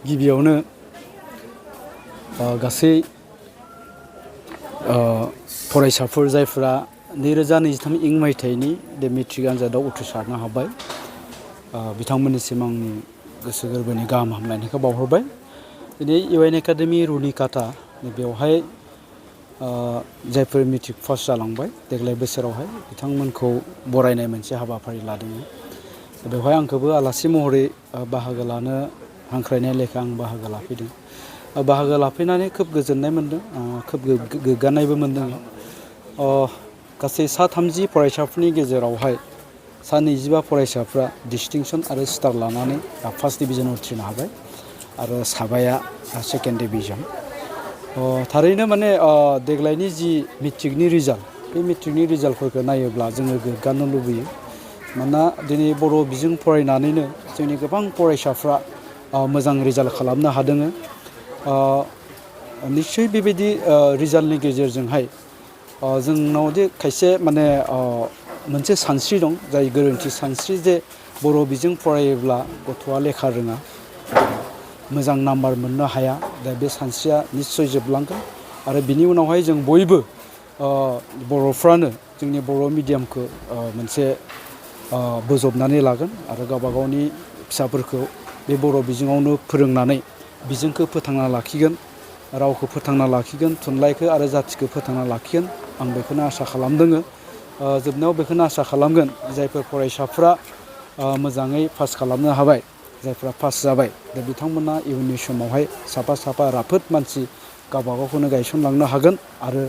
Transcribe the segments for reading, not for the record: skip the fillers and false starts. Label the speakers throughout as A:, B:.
A: गिबियावनो गासै फरायसाफोर जायफोरा 2023 इं मायथाइनि मेट्रिक आनजादाव उथ्रिसारनो हाबाय बिथांमोननिसिम आंनि गोसो गोरबोनि गाहाम हामलायनायखौ बावहरबाय। दिनै इउएन एकाडेमि रुनिकाटा बेवहाय जायफोर मेट्रिक पास जालांबाय देग्लाय बोसोरावहाय बिथांमोनखौ बरायनाय मोनसे हाबाफारि लादोंमोन। बेवहाय आंखौबो आलासि महरै बाहागो लानो हांख्रायनाय लेखा आं बाहागो लाफैदों। बाहागो लाफैनानै खोब गोजोननाय मोनदों, खोब गोग्गानायबो मोनदों। गासै 30 फरायसाफोरनि गेजेरावहाय 25 फरायसाफ्रा डिस्टिंसन आरो स्टार लानानै फार्स्ट डिभिजन उथ्रिनो हाबाय आरो 7 सेकेन्ड डिभिजन। थारैनो माने देग्लायनि जि मेट्रिकनि रिजाल्ट, बे मेट्रिकनि रिजाल्टफोरखौ नायोब्ला जोङो गोग्गानो लुबैयो। मानोना दिनै बर' बिजों फरायनानैनो जोंनि गोबां फरायसाफ्रा मोजां रिजाल्ट खालामनो हादों। निश्चय बेबायदि रिजाल्टनि गेजेरजोंहाय जोंनावदि खायसे माने मोनसे सानस्रि दं, जाय गोरोन्थि सानस्रि जे बर' बिजों फरायोब्ला गथ'आ लेखा रोङा, मोजां नाम्बार मोननो हाया। दा बे सानस्रिया निश्चय जोबलांगोन आरो बिनि उनावहाय जों बयबो बर'फ्रानो जोंनि बर' मिडियामखौ मोनसे बोजबनानै लागोन आरो गावबा गावनि फिसाफोरखौ बे बर' बिजोङावनो फोरोंनानै बिजोंखौ फोथांना लाखिगोन, रावखौ फोथांना लाखिगोन, थुनलाइखौ आरो जाथिखौ फोथांना लाखिगोन। आं बेखौनो आसा खालामदों। जोबनायाव बेखौनो आसा खालामगोन जायफोर फरायसाफ्रा मोजाङै पास खालामनो हाबाय, जायफ्रा पास जाबाय, दा बिथांमोना इयुननि समावहाय साफा राफोद मानसि गावबा गावखौनो गायसनलांनो हागोन आरो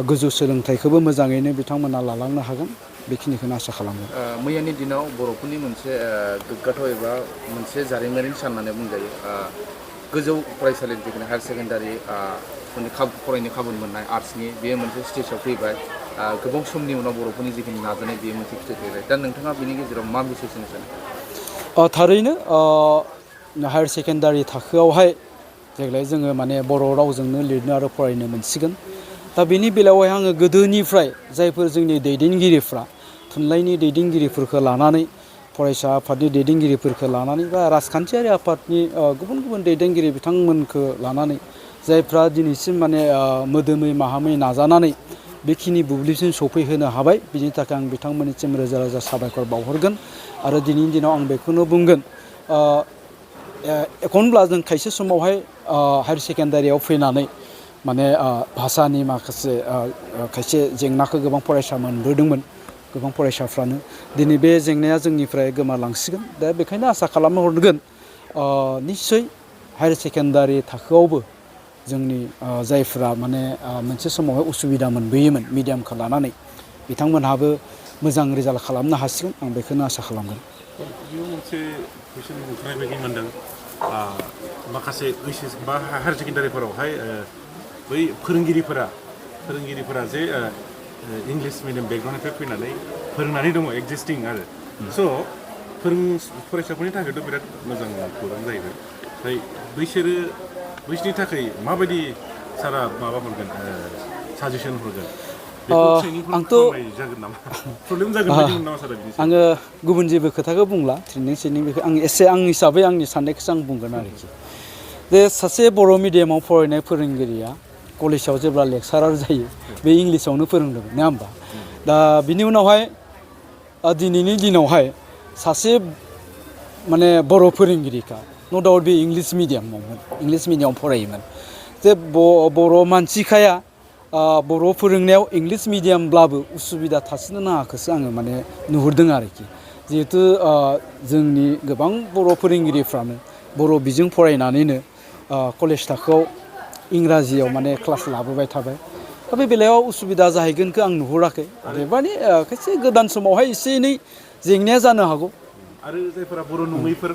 A: गोजौ सोलोंथाइखौबो मोजाङैनो बिथांमोना लालांनो हागोन। बेखिनिखौनो आसा खालामो।
B: मैयानि दिनाव बर'फोरनि मोनसे गोग्गाथाव एबा मोनसे जारिमिनारि सान होननानै बुंजायो। गोजौ फरायसालि जिखुनु हायार सेकेन्डारि फरायनो खाबु मोननाय आर्ट्सनि बेयो मोनसे स्टेजाव फैबाय। गोबां समनि उनाव बर'फोरनि जिखिनि नाजानाय बेयो मोनसे फिथाइ थायबाय। दा नोंथाङा बेनि गेजेराव मा मेसेज होनो सानो?
A: थारैनो हायार सेकेन्डारि थाखोआवहाय देग्लाय जोङो माने बर' रावजोंनो लिरनो आरो फरायनो मोनसिगोन। दा बेनि बेलायावहाय आङो गोदोनिफ्राय जायफोर जोंनि दैदेनगिरिफ्रा थुनलाइनि दैदेनगिरिफोरखौ लानानै, फरायसा आफादनि दैदेनगिरिफोरखौ लानानै बा राजखान्थियारि आफादनि गुबुन गुबुन दैदेनगिरि बिथांमोनखौ लानानै जायफ्रा दिनैसिम माने मोदोमै माहामै नाजानानै बेखिनि बुब्लिसिम सफैहोनो हाबाय, बिनि थाखाय आं बिथांमोननिसिम रोजा रोजा साबायखर बावहरगोन। आरो दिनैनि दिनाव आं बेखौनो बुंगोन, एखनब्ला जों खायसे समावहाय हायार सेकेन्डारियाव फैनानै माने भाषानि माखासे खायसे जेंनाखौ गोबां फरायसा मोनबोदोंमोन, गोबां फरायसाफ्रानो। दिनै बे जेंनाया जोंनिफ्राय गोमालांसिगोन। दा बेखायनो आसा खालामहरगोन निस्सय हायार सेकेन्डारि थाखोआवबो जोंनि जायफ्रा माने मोनसे समावहाय उसुबिदा मोनबोयोमोन मिडियामखौ लानानै, बिथांमोनहाबो मोजां रिजाल्ट खालामनो हासिगोन। आं बेखौनो आसा खालामगोन।
C: बेयाव मोनसे कुइसन बुंनाय बायदि मोनदों, माखासे ओइचएस बा हायार सेकेन्डारिफोरावहाय बै फोरोंगिरिफोरा जे इंलिश मिडियाम बैकग्राउन्डनिफ्राय फैनानै फोरोंनानै दङ एक्जिस्टिं आरो स' फरायसाफोरनि थाखायथ' बिराद मोजां खौरां जाहैबाय। ओमफ्राय बैसोरनि थाखाय माबायदि सारा माबा हरगोन, साजेसन हरगोन?
A: आंथ' आङो गुबुन जेबो खोथाखौ बुंला, ट्रेनिं बेखौ आं एसे आं हिसाबै आंनि साननायखौसो आं बुंगोन आरोखि। जे सासे बर' मिडियामाव फरायनाय फोरोंगिरिया कलेजाव जेब्ला लेक्सारार जायो, बे इंलिसावनो फोरोंदों, नङा होमबा? दा बिनि उनावहाय दिनैनि दिनावहाय सासे माने बर' फोरोंगिरिखा न' डाउट बे इंलिस मिडियामाव फरायोमोन। जे बर' मानसिखाया बर' फोरोंनायाव इंलिस मिडियामब्लाबो उसुबिदा थासिनो नाङाखौसो आङो माने नुहुरदों आरोखि। जिहेथु जोंनि गोबां बर' फोरोंगिरिफ्रानो बर' बिजों फरायनानैनो कलेज थाखोआव इंराजियाव माने क्लास लाबोबाय थाबाय। दा बे बेलायाव उसुबिदा जाहैगोनखौ आं नुहुराखै। माने खायसे गोदान समावहाय एसे एनै जेंनाया जानो हागौ।
C: आरो जायफोरा बर' नङैफोर,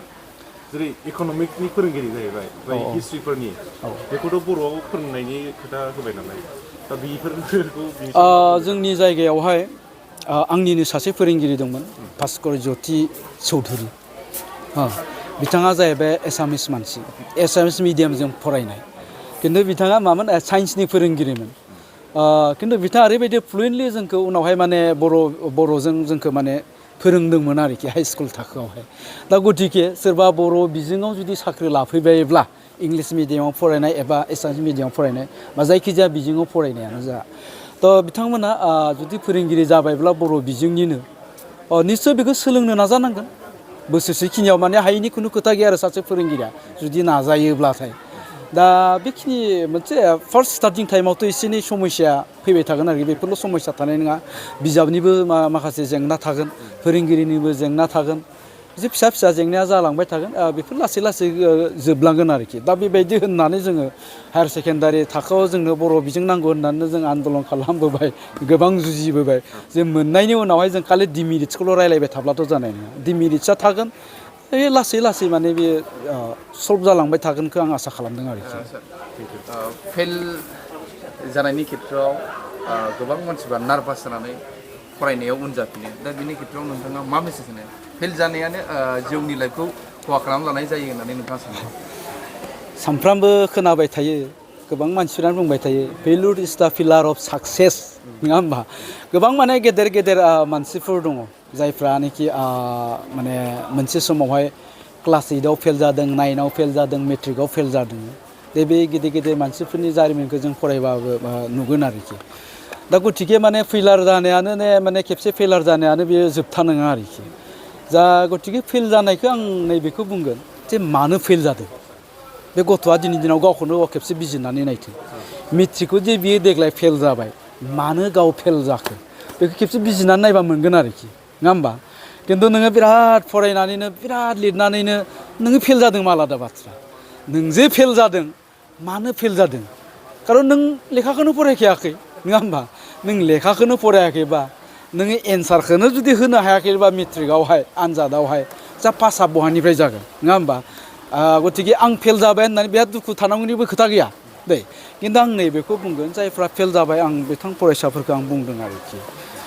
C: जेरै इक'नमिक्सनि फोरोंगिरि जाहैबाय, ओमफ्राय हिस्ट्रिफोरनि, बेखौथ' बर'आव फोरोंनायनि खोथा होबाय नालाय, दा बेफोरखौ
A: जोंनि जायगायावहाय आंनिनो सासे फोरोंगिरि दंमोन, भास्कर ज्योति चौधुरि। बिथाङा जाहैबाय एसामिस मानसि, एसामिस मिडियामजों फरायनाय, खिन्थु बिथाङा मामोन साइन्सनि फोरोंगिरिमोन। खिन्थु बिथाङा ओरैबायदि फ्लुयेन्टलि जोंखौ उनावहाय माने बर'जों जोंखौ माने फोरोंदोंमोन आरोखि हाइ स्कुल थाखोआवहाय दा गतिके सोरबा बर' बिजोङाव जुदि साख्रि लाफैबायब्ला इंलिस मिडियामाव फरायनाय एबा एसामिस मिडियामाव फरायनाय बा जायखिजाया बिजोङाव फरायनायानो जा थ' बिथांमोना जुदि फोरोंगिरि जाबायब्ला बर' बिजोंनिनो निस्सय बेखौ सोलोंनो नाजानांगोन बोसोरसेखिनियाव माने हायैनि खुनु खोथा गैया आरो सासे फोरोंगिरिया जुदि नाजायोब्लाथाय दा बेखिनि मोनसे फार्स्ट स्टार्टिं टाइमावथ' एसे एनै समस्या फैबाय थागोन आरोखि बेफोरल' समस्या थानाय नङा बिजाबनिबो माखासे जेंना थागोन फोरोंगिरिनिबो जेंना थागोन एसे फिसा फिसा जेंनाया जालांबाय थागोन बेफोर लासै लासै जोबलांगोन आरोखि दा बेबायदि होननानै जोङो हायार सेकेन्डारि थाखोआव जोंनो बर' बिजों नांगौ होननानै जों आन्दलन खालामबोबाय गोबां जुजिबोबाय जे मोननायनि उनावहाय जों खालि डिमेरिट्सखौल' रायलायबाय थाब्लाथ' जानाय नङा डिमेरिट्सआ थागोन लासै लासै माने बे सल्भ जालांबाय थागोनखौ आं आसा खालामदों आरोखि
B: फेल जानायनि खेथ्रआव गोबां मानसिफ्रा नार्भास जानानै फरायनायाव उन जाफिनो दा बिनि खेथ्रआव नोंथाङा मा मेसेज होनो फेल जानायानो जिउनि लाइफखौ खहा खालामलानाय जायो होननानै नोंथाङा सानो
A: सानफ्रामबो खोनाबाय थायो गोबां मानसिफोरानो बुंबाय थायो फेलुर is the pillar of success नङा होमबा गोबां माने गेदेर गेदेर मानसिफोर दङ जायफ्रानोखि माने मोनसे समावहाय क्लास 8आव फेल जादों 9आव फेल जादों मेट्रिकआव फेल जादों बे गेदेर गेदेर मानसिफोरनि जारिमिनखौ जों फरायबाबो नुगोन आरोखि दा गतिके माने फेलार जानायानो माने खेबसे फेलार जानायानो बेयो जोबथा नङा आरोखि जा गतिके फेल जानायखौ आं नैबेखौ बुंगोन जे मानो फेल जादों बे गथ'आ दिनैनि दिनाव गावखौनो गाव खेबसे बिजिरनानै नायथों मेट्रिकखौ जे बियो देग्लाय फेल जाबाय मानो गाव फेल जाखो बेखौ खेबसे बिजिरनानै नायबा मोनगोन आरोखि नङा होमबा खिन्थु नोङो बिराद फरायनानैनो बिराद लिरनानैनो नोङो फेल जादों आलादा बाथ्रा नों जे फेल जादों मानो फेल जादों खारन नों लेखाखौनो फरायखायाखै नङा होमबा नों लेखाखौनो फरायाखैबा नोङो एन्सारखौनो जुदि होनो हायाखैबा मेट्रिकआवहाय आनजादावहाय जा पासआ बहानिफ्राय जागोन नङा होमबा गतिके आं फेल जाबाय होननानै बिराद दुखु थानांगौनिबो खोथा गैया दै खिन्थु आं नैबेखौ बुंगोन जायफ्रा फेल जाबाय आं बिथां फरायसाफोरखौ आं बुंदों आरोखि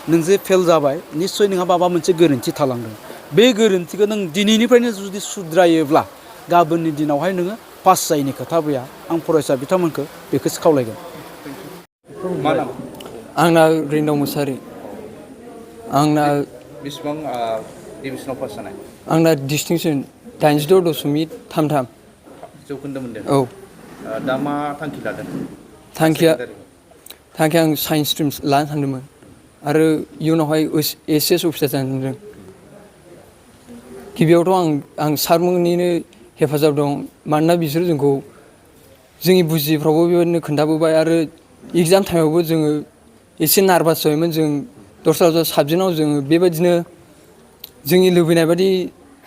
A: नों जे फेल जाबाय निस्सय नोंहा माबा मोनसे गोरोन्थि थालांदों बे गोरोन्थिखौ नों दिनैनिफ्रायनो जुदि सुद्रायोब्ला गाबोननि दिनावहाय नोङो पास जायैनि खोथा गैया आं फरायसा बिथांमोनखौ बेखौसो खावलायगोन
B: मा नाम
D: आंना रिन्दाव मुसाहारि आंना
B: बेसेबां डिभिजनाव पास जानाय
D: आंना डिस्टिंसन 86.33
B: जौखोन्दो मोनदों
D: औ
B: दा मा थांखि लादों
D: थांखिया आं साइन्स स्ट्रिम लानो सानदोंमोन आरो इयुनावहाय एस अफिसार जानो सानदों गिबियावथ' आं सारमोननिनो हेफाजाब दं मानोना बिसोर जोंखौ जोंनि बुजिफ्रावबो बेबायदिनो खोन्थाबोबाय आरो एग्जाम टाइमावबो जोङो एसे नार्भास जायोमोन जों दस्रा साबजेक्टआव जोङो बेबायदिनो जोंनि लुबैनाय बायदि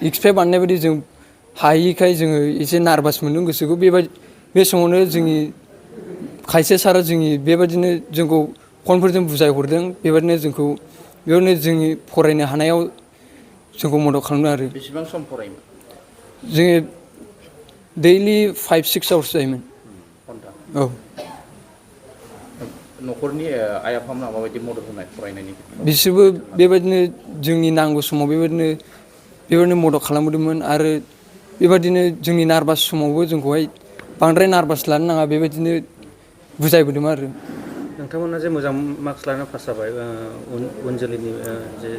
D: एक्सपेक्ट बानायनाय बायदि जों हायिखाय जोङो एसे नार्भास मोनदों गोसोखौ बे समावनो जोंनि खायसे सारा जोंनि बेबायदिनो जोंखौ फनफोरजों बुजायहरदों बेबायदिनो जोंखौ बेयावनो जोंनि फरायनो हानायाव जोंखौ मदद खालामदों आरो
B: बेसेबां सम फरायोमोन
D: जोङो दैलि 5-6 आवार्स जायोमोन औ
B: न'खरनि आइ आफामोना माबायदि मदद होनाय फरायनायनि
D: बिसोरबो बेबायदिनो जोंनि नांगौ समाव बेबायदिनो मदद खालामबोदोंमोन आरो बेबायदिनो जोंनि नार्भास समावबो जोंखौहाय बांद्राय नार्भास लानो नाङा बेबायदिनो बुजायबोदोंमोन आरो
E: नोंथांमोना जे मोजां मार्कस लानानै पास जाबाय उन जोलैनि जे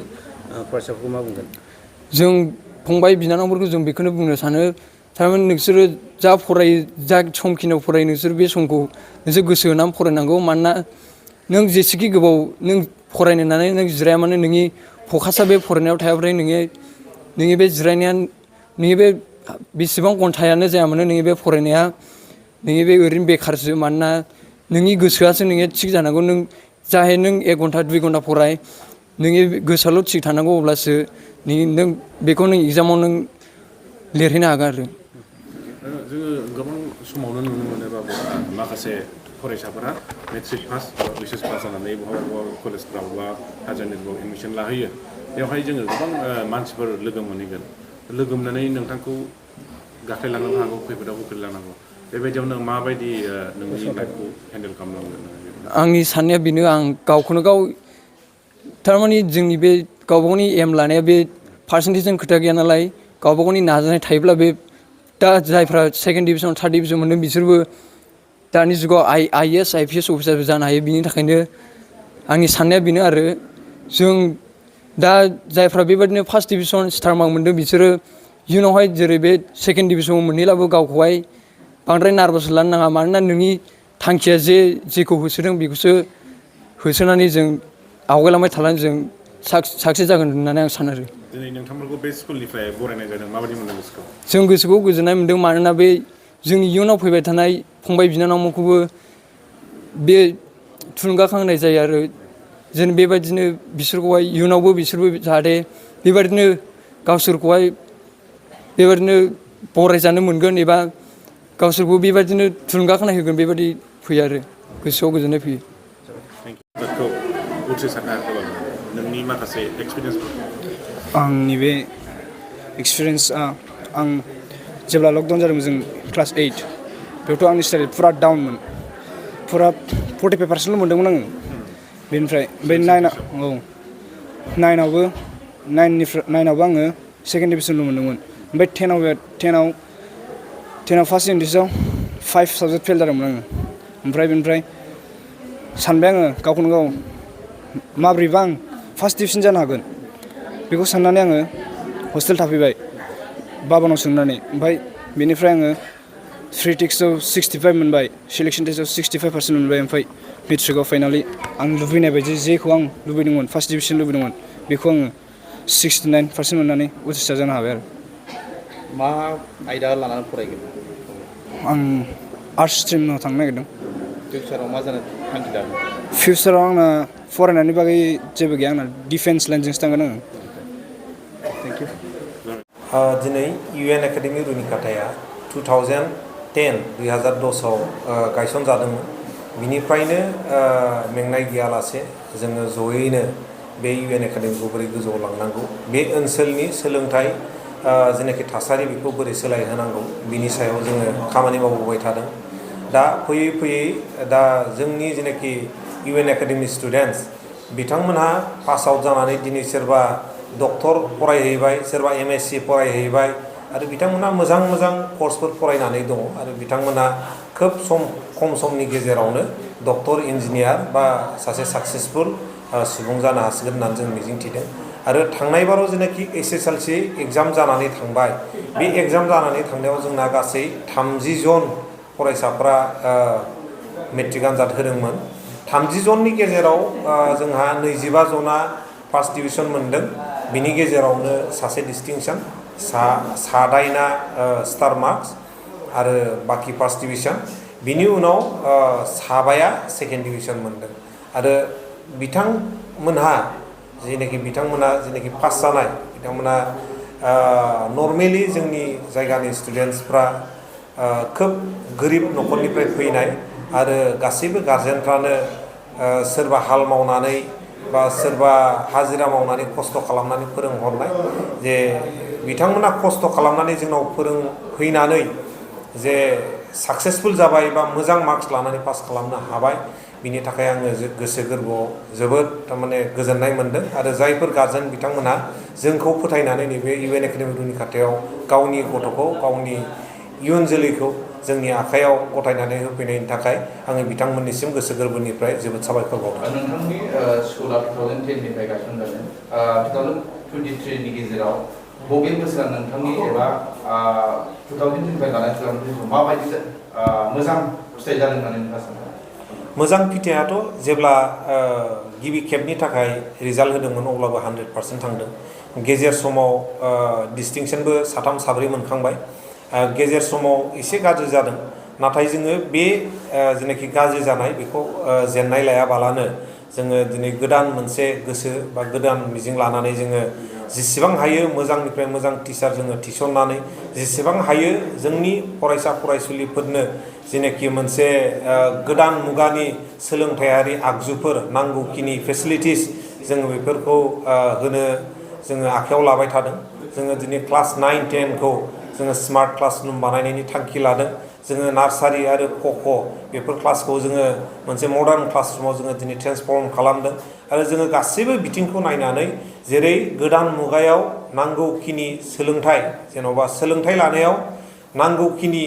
E: फरायसाफोरखौ मा बुंगोन
D: जों फंबाय बिनानावफोरखौ जों बेखौनो बुंनो सानो थारमाने नोंसोरो जा फरायो जा समखिनियाव फरायो नोंसोर बे समखौ नोंसोर गोसो होनानै फरायनांगौ मानोना नों जेसेखि गोबाव नों फरायनो होननानै नों जिराया मानो नोंनि फकासआ बे फरायनायाव थायाब्लाथाय नोंनि बे जिरायनाया नोंनि बे बेसेबां घन्टायानो जाया मानो नोंनि बे फरायनाया नोंनि बे ओरैनो बेखारसो मानोना नोंनि गोसोआसो नोंनिया थिग जानांगौ नों जाहे नों 1 घन्टा 2 घन्टा फराय नोंनि गोसोआल' थिग थानांगौ अब्लासो नों बेखौ नों एग्जामाव नों लिरहैनो हागोन आरो
C: जोङो गोबां समावनो नुनो मोनोबाबो माखासे फरायसाफोरा मेट्रिक पास बा ओइस पास जानानै बहाबा कलेजफ्राव बा हायार सेकेन्डारिफ्राव एडमिसन लाहैयो बेवहाय जोङो गोबां मानसिफोर लोगो मोनहैगोन लोगो मोननानै नोंथांखौ गाख्लायलांनो हागौ खैफोदाव गोग्लैलांनांगौ बेबायदियाव नों माबायदि नोंनि लाइफखौ हेन्डेल खालामनांगोन
D: आंनि साननाया बेनो आं गावखौनो गाव थारमाने जोंनि बे गावबा गावनि एम लानाया बे पार्सेन्टेजजों खोथा गैया नालाय गावबा गावनि नाजानाय थायोब्ला बे दा जायफ्रा सेकेन्ड डिभिजन थार्ड डिभिजन मोनदों बिसोरबो दानि जुगाव IAS IPS अफिसारबो जानो हायो बिनि थाखायनो आंनि साननाया बेनो आरो जों दा जायफ्रा बेबादिनो फार्स्ट डिभिजन स्टार मार्क मोन्दों बिसोरो इयुनावहाय जेरै बे सेकेन्ड डिभिजनाव मोनहैलाबो गावखौहाय बांद्राय नार्भास लानो नाङा मानोना नोंनि थांखिया जेखौ होसोदों बेखौसो होसोनानै जों आवगायलांबाय थानानै जों साक्सेस जागोन होननानै आं सानो आरो
C: दिनै नोंथांमोनखौ बे स्कुलनिफ्राय बरायनाय जादों माबायदि मोनदों गोसोखौ
D: जों गोसोखौ गोजोननाय मोन्दों मानोना बे जोंनि इयुनाव फैबाय थानाय फंबाय बिनानावमोनखौबो बे थुलुंगाखां होनाय जायो आरो जों बेबायदिनो बिसोरखौहाय इयुनावबो बिसोरबो जाहाथे बेबायदिनो गावसोरखौहाय बेबायदिनो बरायजानो मोनगोन एबा गावसोरखौ बेबायदिनो थुलुंगाखांनाय होगोन बेबायदि फैयो आरो गोसोआव गोजोननाय फैयो
C: खौ उथ्रिसारनो हागोन नोंनि माखासे एक्सपिरियेन्सफोर
F: आंनि बे एक्सपिरियेन्सआ आं जेब्ला लकडाउन जादोंमोन जों क्लास 8 बेयावथ' आंनि स्टाडि फुरा डाउनमोन फुरा 45% मोन्दोंमोन आङो बेनिफ्राय बे नाइनावबो आङो सेकेन्ड डिभिजनल' मोन्दोंमोन ओमफ्राय 10आव फार्स्ट इंलिसाव 5 साबजेक्ट फेल जादोंमोन आङो ओमफ्राय बेनिफ्राय सानबाय आङो गावखौनो गाव माब्रैबा आं फार्स्ट डिभिजन जानो हागोन बेखौ साननानै आङो हस्टेल थाफैबाय बाबानाव सोंनानै ओमफ्राय बेनिफ्राय आङो फ्रि टेक्स्टआव 65 मोनबाय सिलेक्सन टेस्टआव 65% मोनबाय ओमफ्राय मेट्रिकआव फाइनालि आं लुबैनाय बायदि जेखौ आं लुबैदोंमोन फार्स्ट डिभिजन लुबैदोंमोन बेखौ आङो 69% मोननानै उथ्रिसार जानो हाबाय आरो
B: मा आयदा लानानै फरायगोन
F: आं आर्ट्स स्ट्रिमाव थांनो नागिरदों
B: फिउचाराव मा जानो थांखि लादों
F: फिउचाराव आंना फरायनायनि बागै जेबो गैया आंना डिफेन्स लाइनजोंसो थांगोन आङो थेंक इउ
G: दिनै UN एकाडेमि रुनिकाटाया 2010-2010आव गायसनजादोंमोन बिनिफ्रायनो मेंनाय गैयालासे जोङो जयैनो बे UN एकाडेमिखौ बोरै गोजौआव लांनांगौ बे ओनसोलनि सोलोंथाइ जेनाखि थासारि बेखौ बोरै सोलायहोनांगौ बिनि सायाव जोङो खामानि मावबोबाय थादों दा फैयै फैयै दा जोंनि जेनाखि UN एकाडेमि स्टुडेन्टस बिथांमोनहा पास आउट जानानै दिनै सोरबा डक्टर फरायहैबाय सोरबा MSc फरायहैबाय आरो बिथांमोनहा मोजां मोजां कर्सफोर फरायनानै दङ आरो बिथांमोनहा खोब खम समनि गेजेरावनो डक्टर इन्जिनियार बा सासे साक्सेसफुल सुबुं जानो हासिगोन होननानै जों मिजिंथिदों आरो थांनाय बाराव जेनाखि SSLC एग्जाम जानानै थांबाय बे एग्जाम जानानै थांनायाव जोंना गासै 30 जन फरायसाफ्रा मेट्रिक आनजाद होदोंमोन 30 जननि गेजेराव जोंहा 25 जना फार्स्ट डिभिजन मोनदों बिनि गेजेरावनो सासे डिस्टिंसन सादाइना स्टार मार्क्स आरो बाखि फार्स्ट डिभिजन बिनि उनाव साबाया सेकेन्ड डिभिजन मोनदों आरो बिथांमोनहा जेनाखि पास जानाय बिथांमोनहा नर्मेलि जोंनि जायगानि स्टुडेन्टसफ्रा खोब गोरिब न'खरनिफ्राय फैनाय आरो गासैबो गार्जेनफ्रानो सोरबा हाल मावनानै बा सोरबा हाजिरा मावनानै खस्थ' खालामनानै फोरोंहरनाय जे बिथांमोना खस्थ' खालामनानै जोंनाव फोरोंफैनानै जे साक्सेसफुल जाबाय बा मोजां मार्क्स लानानै पास खालामनो हाबाय बिनि थाखाय आङो गोसो गोरबोआव जोबोद थारमाने गोजोननाय मोन्दों आरो जायफोर गार्जेन बिथांमोनहा जोंखौ फोथायनानै नैबे UN एकाडेमि रुनिकाटायाव गावनि गथ'खौ गावनि इयुन जोलैखौ जोंनि आखायाव गथायनानै होफैनायनि थाखाय आङो बिथांमोननिसिम गोसो गोरबोनिफ्राय जोबोद साबायखर बावदों
B: नोंथांनि स्कुला 2010निफ्राय गायसनजादों 2023नि गेजेराव बबे बोसोरा नोंथांनि एबा 2010निफ्राय लानाय 2020 माबायदि मोजां फिथाइ जादों होननानै नोंथाङा सानो
G: मोजां फिथाइआथ' जेब्ला गिबि खेबनि थाखाय रिजाल्ट होदोंमोन अब्लाबो 100% थांदों गेजेर समाव डिस्टिंसनबो साथाम साब्रै मोनखांबाय गेजेर समाव एसे गाज्रि जादों नाथाय जोङो बे जेनाखि गाज्रि जानाय बेखौ जेननाय लायाबालानो जोङो दिनै गोदान मोनसे गोसो बा गोदान मिजिं लानानै जोङो जेसेबां हायो मोजांनिफ्राय मोजां टिचार जोङो थिसननानै जेसेबां हायो जोंनि फरायसा फरायसुलिफोरनो जेनाखि मोनसे गोदान मुगानि सोलोंथायारि आगजुफोर नांगौखिनि फेसिलिटिस जोङो बेफोरखौ होनो जोङो आखायाव लाबाय थादों जोङो दिनै क्लास 9-10खौ जोङो स्मार्ट क्लासरुम बानायनायनि थांखि लादों जोङो नार्सारि आरो क'क' बेफोर क्लासखौ जोङो मोनसे मडार्न क्लासरुमाव जोङो दिनै ट्रेन्सफर्म खालामदों आरो जोङो गासैबो बिथिंखौ नायनानै जेरै गोदान मुगायाव नांगौखिनि सोलोंथाइ जेन'बा सोलोंथाइ लानायाव नांगौखिनि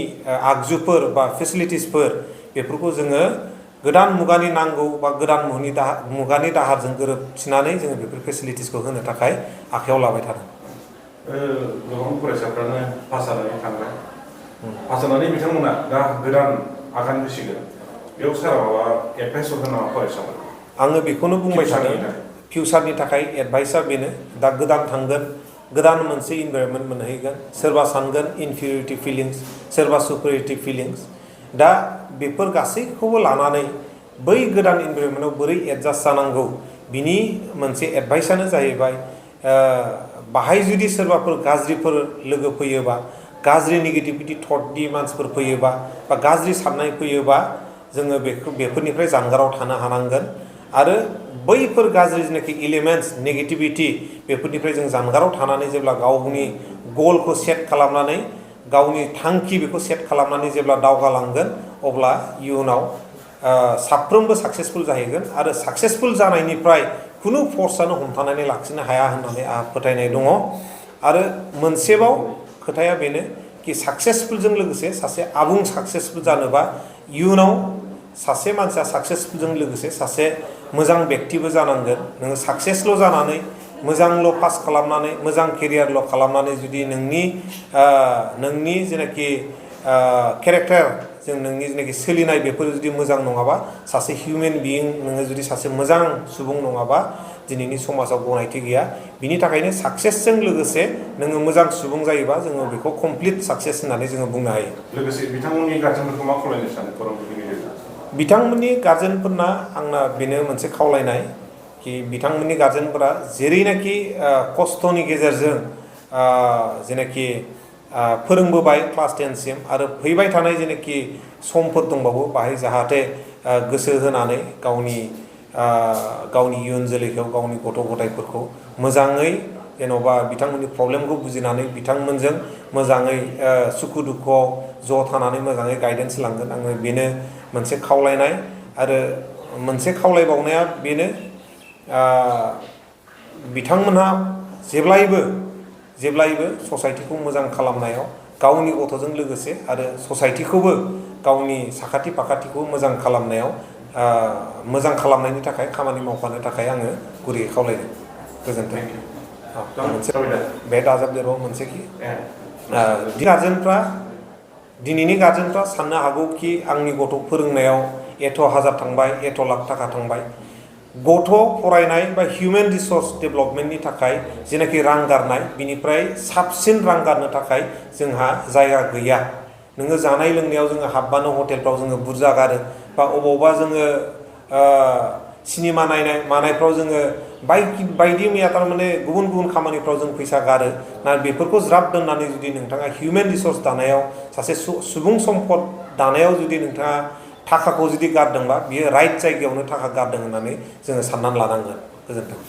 G: आगजुफोर बा फेसिलिटिसफोर बेफोरखौ जोङो गोदान मुगानि नांगौ बा गोदान मुगानि दाहारजों गोरोबथिनानै जोङो बेफोर फेसिलिटिसखौ होनो थाखाय आखायाव लाबाय थादों।
C: गोबां फरायसाफ्रानो पास जानानै थांबाय, पास जानानै बिथांमोना दा गोदान आगान होसिगोन, बेयाव सारा माबा एडभाइस हरगोन नामा फरायसाफोरखौ?
G: आङो बेखौनो बुंबाय थादों, फिउचारनि थाखाय एडभाइसआ बेनो, दा गोदान थांगोन, गोदान मोनसे इनभाइरनमेन्ट मोनहैगोन, सोरबा सानगोन इनफिरियरिटि फिलिंस, सोरबा सुपेरियरिटि फिलिंस, दा बेफोर गासैखौबो लानानै बै गोदान इनभाइरनमेन्टआव बोरै एडजास्ट जानांगौ बिनि मोनसे एडभाइसआनो जाहैबाय बाहाय जुदि सोरबाफोर गाज्रिफोर लोगो फैयोबा, गाज्रि नेगेटिभिटि थटनि मानसिफोर फैयोबा बा गाज्रि साननाय फैयोबा जोङो बेफोरनिफ्राय जानगाराव थानो हानांगोन आरो बैफोर गाज्रि जेनाखि एलिमेन्ट्स नेगेटिभिटि बेफोरनिफ्राय जों जानगाराव थानानै जेब्ला गावनि गलखौ सेट खालामनानै गावनि थांखि बेखौ सेट खालामनानै जेब्ला दावगालांगोन अब्ला इयुनाव साफ्रोमबो साक्सेसफुल जाहैगोन आरो साक्सेसफुल जानायनिफ्राय खुनु फर्सआनो हमथानानै लाखिनो हाया होननानै आंहा फोथायनाय दङ। आरो मोनसेबाव खोथाया बेनो कि साक्सेसफुलजों लोगोसे सासे आबुं साक्सेसफुल जानोबा इयुनाव सासे मानसिया साक्सेसफुलजों लोगोसे सासे मोजां बेक्तिबो जानांगोन। नोङो साक्सेसल' जानानै मोजांल' पास खालामनानै मोजां केरियारल' खालामनानै जुदि नोंनि जेनाखि केरेक्टार जों नोंनि जेनाखि सोलिनाय बेफोर जुदि मोजां नङाबा सासे हिउमेन बिइं नोङो जुदि सासे मोजां सुबुं नङाबा दिनैनि समाजाव गनायथि गैया। बिनि थाखायनो साक्सेसजों लोगोसे नोङो मोजां सुबुं जायोबा जोङो बेखौ कमप्लिट साक्सेस होननानै जोङो बुंनो हायो।
C: लोगोसे बिथांमोननि गार्जेनफोरखौ मा खावलायनो सानो फोरोंगिरिनि गेजेरजों?
G: बिथांमोननि गार्जेनफोरना आंना बेनो मोनसे खावलायनाय कि बिथांमोननि गार्जेनफोरा जेरैनाखि खस्थ'नि गेजेरजों जेनाखि फोरोंबोबाय क्लास 10 सिम आरो फैबाय थानाय जेनाखि समफोर दंबावो बाहाय जाहाथे गोसो होनानै गावनि इयुन जोलैखौ गावनि गथ' गथायफोरखौ मोजाङै जेन'बा बिथांमोननि प्रब्लेमखौ बुजिनानै बिथांमोनजों मोजाङै सुखु दुखुआव ज' थानानै मोजाङै गाइडेन्स लांगोन। आङो बेनो मोनसे खावलायनाय आरो मोनसे खावलायबावनाया बेनो बिथांमोनहा जेब्लायबो ससाइटिखौ मोजां खालामनायाव गावनि गथ'जों लोगोसे आरो ससाइटिखौबो गावनि साखाथि फाखाथिखौ मोजां खालामनायाव मोजां खालामनायनि थाखाय खामानि मावफानो थाखाय आङो गुरैयै खावलायदों। गोजोन्थों। मोनसे बे दाजाबदेरबाव मोनसेखि दिनैनि गार्जेनफ्रा साननो हागौ कि आंनि गथ' फोरोंनायाव एथ' हाजार थांबाय, एथ' लाख थाखा थांबाय। गथ' फरायनाय बा हिउमेन रिसर्स डेभेलपमेन्टनि थाखाय जेनाखि रां गारनाय बिनिफ्राय साबसिन रां गारनो थाखाय जोंहा जायगा गैया। नोङो जानाय लोंनायाव जोङो हाबबानो हटेलफ्राव जोङो बुरजा गारो बा अबावबा जोङो सिनेमा नायनाय मानायफ्राव जोङो बायदि मैया थारमाने गुबुन गुबुन खामानिफ्राव जों फैसा गारो ना बेफोरखौ ज्राब दोननानै जुदि नोंथाङा हिउमेन रिसर्स दानायाव सासे सुबुं सम्पद दानायाव जुदि नोंथाङा थाखाखौ जुदि गारदोंबा बियो राइट जायगायावनो थाखा गारदों होननानै जोङो साननानै लानांगोन। गोजोन्थों।